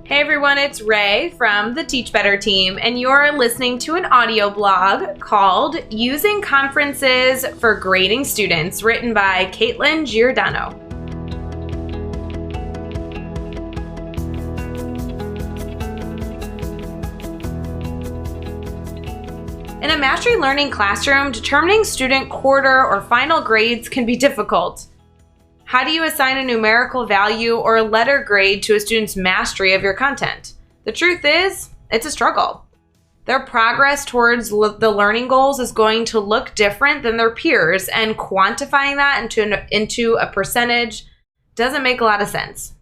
Hey everyone, it's Ray from the Teach Better team, and you're listening to an audio blog called Using Conferences for Grading Students, written by Caitlin Giordano. In a mastery learning classroom, determining student quarter or final grades can be difficult. How do you assign a numerical value or a letter grade to a student's mastery of your content? The truth is, it's a struggle. Their progress towards the learning goals is going to look different than their peers, and quantifying that into a percentage doesn't make a lot of sense,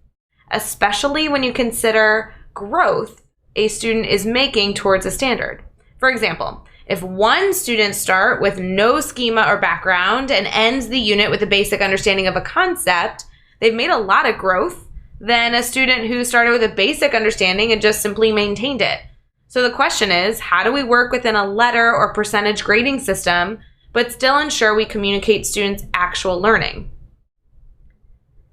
especially when you consider growth a student is making towards a standard. For example, if one student starts with no schema or background and ends the unit with a basic understanding of a concept, they've made a lot of growth than a student who started with a basic understanding and just simply maintained it. So the question is, how do we work within a letter or percentage grading system, but still ensure we communicate students' actual learning?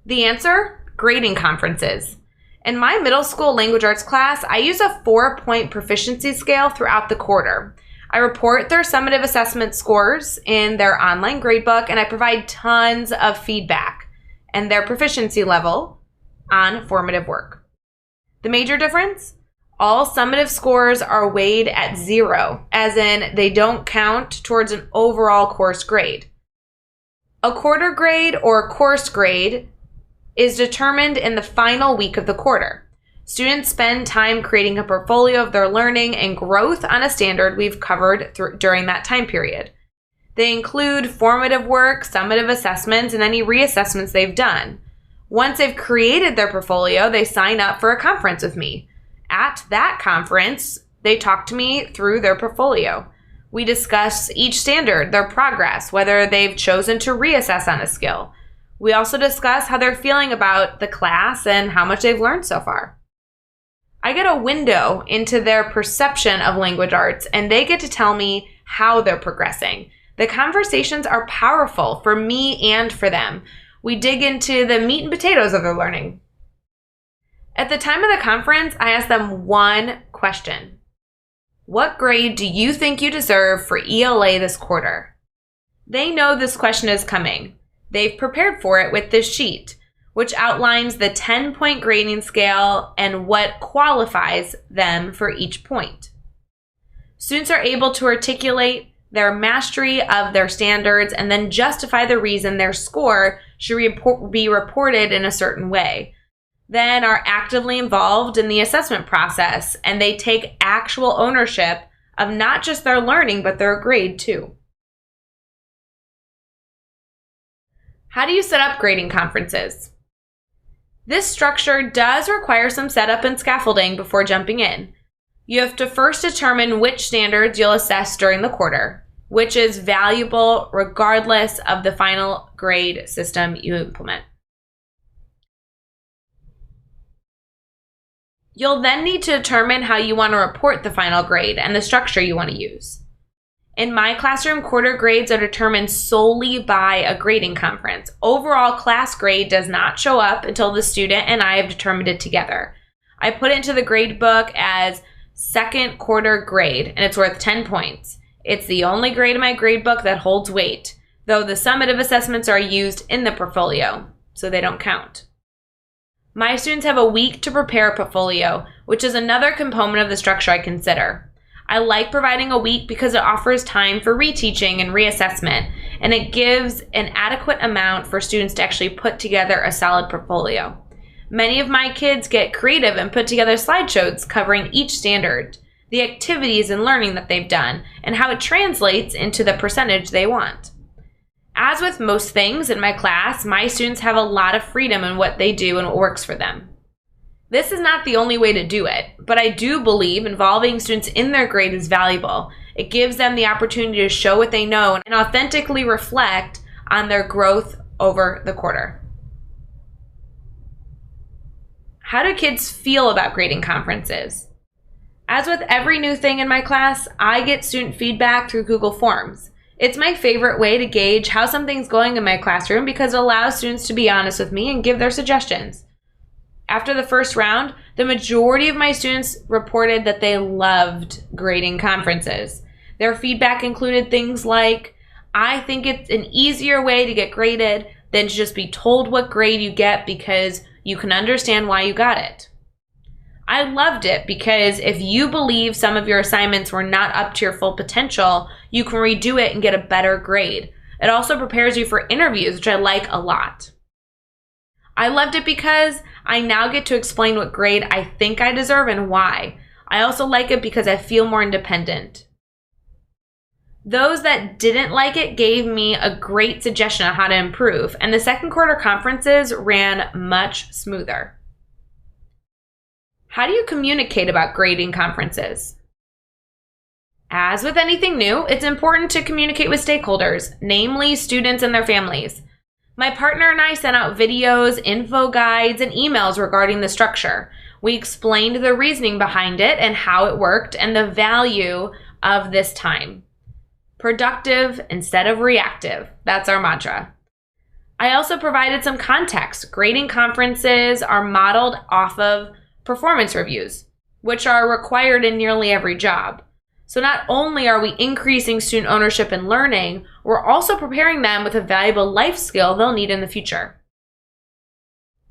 The answer? Grading conferences. In my middle school language arts class, I use a 4-point proficiency scale throughout the quarter. I report their summative assessment scores in their online gradebook, and I provide tons of feedback and their proficiency level on formative work. The major difference? All summative scores are weighed at 0, as in they don't count towards an overall course grade. A quarter grade or course grade is determined in the final week of the quarter. Students spend time creating a portfolio of their learning and growth on a standard we've covered during that time period. They include formative work, summative assessments, and any reassessments they've done. Once they've created their portfolio, they sign up for a conference with me. At that conference, they talk to me through their portfolio. We discuss each standard, their progress, whether they've chosen to reassess on a skill. We also discuss how they're feeling about the class and how much they've learned so far. I get a window into their perception of language arts, and they get to tell me how they're progressing. The conversations are powerful for me and for them. We dig into the meat and potatoes of their learning. At the time of the conference, I ask them one question. What grade do you think you deserve for ELA this quarter? They know this question is coming. They've prepared for it with this sheet, which outlines the 10-point grading scale and what qualifies them for each point. Students are able to articulate their mastery of their standards and then justify the reason their score should be reported in a certain way. Then are actively involved in the assessment process, and they take actual ownership of not just their learning, but their grade too. How do you set up grading conferences? This structure does require some setup and scaffolding before jumping in. You have to first determine which standards you'll assess during the quarter, which is valuable regardless of the final grade system you implement. You'll then need to determine how you want to report the final grade and the structure you want to use. In my classroom, quarter grades are determined solely by a grading conference. Overall class grade does not show up until the student and I have determined it together. I put it into the grade book as second quarter grade, and it's worth 10 points. It's the only grade in my grade book that holds weight, though the summative assessments are used in the portfolio, so they don't count. My students have a week to prepare a portfolio, which is another component of the structure I consider. I like providing a week because it offers time for reteaching and reassessment, and it gives an adequate amount for students to actually put together a solid portfolio. Many of my kids get creative and put together slideshows covering each standard, the activities and learning that they've done, and how it translates into the percentage they want. As with most things in my class, my students have a lot of freedom in what they do and what works for them. This is not the only way to do it, but I do believe involving students in their grade is valuable. It gives them the opportunity to show what they know and authentically reflect on their growth over the quarter. How do kids feel about grading conferences? As with every new thing in my class, I get student feedback through Google Forms. It's my favorite way to gauge how something's going in my classroom because it allows students to be honest with me and give their suggestions. After the first round, the majority of my students reported that they loved grading conferences. Their feedback included things like, I think it's an easier way to get graded than to just be told what grade you get because you can understand why you got it. I loved it because if you believe some of your assignments were not up to your full potential, you can redo it and get a better grade. It also prepares you for interviews, which I like a lot. I loved it because I now get to explain what grade I think I deserve and why. I also like it because I feel more independent. Those that didn't like it gave me a great suggestion on how to improve, and the second quarter conferences ran much smoother. How do you communicate about grading conferences? As with anything new, it's important to communicate with stakeholders, namely students and their families. My partner and I sent out videos, info guides, and emails regarding the structure. We explained the reasoning behind it and how it worked and the value of this time. Productive instead of reactive. That's our mantra. I also provided some context. Grading conferences are modeled off of performance reviews, which are required in nearly every job. So not only are we increasing student ownership and learning, we're also preparing them with a valuable life skill they'll need in the future.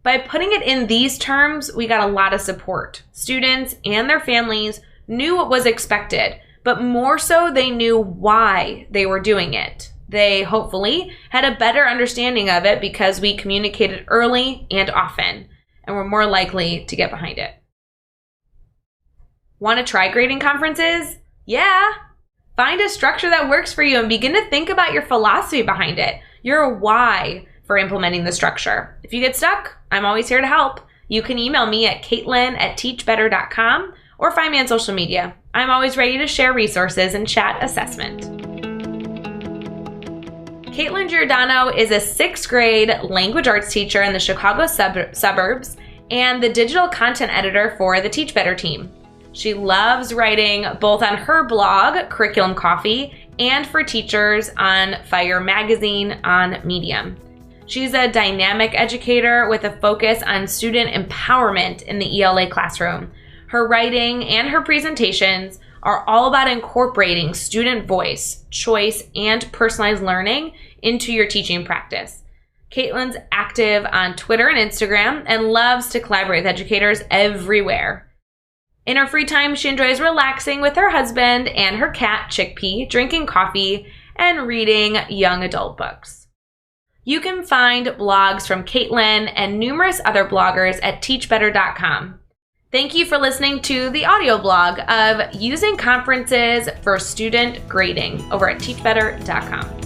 By putting it in these terms, we got a lot of support. Students and their families knew what was expected, but more so they knew why they were doing it. They hopefully had a better understanding of it because we communicated early and often, and were more likely to get behind it. Want to try grading conferences? Yeah. Find a structure that works for you and begin to think about your philosophy behind it, your why for implementing the structure. If you get stuck, I'm always here to help. You can email me at caitlin@teachbetter.com or find me on social media. I'm always ready to share resources and chat assessment. Caitlin Giordano is a 6th grade language arts teacher in the Chicago suburbs and the digital content editor for the Teach Better team. She loves writing both on her blog, Curriculum Coffee, and for teachers on Fire Magazine on Medium. She's a dynamic educator with a focus on student empowerment in the ELA classroom. Her writing and her presentations are all about incorporating student voice, choice, and personalized learning into your teaching practice. Caitlin's active on Twitter and Instagram and loves to collaborate with educators everywhere. In her free time, she enjoys relaxing with her husband and her cat, Chickpea, drinking coffee, and reading young adult books. You can find blogs from Caitlin and numerous other bloggers at teachbetter.com. Thank you for listening to the audio blog of Using Conferences for Student Grading over at teachbetter.com.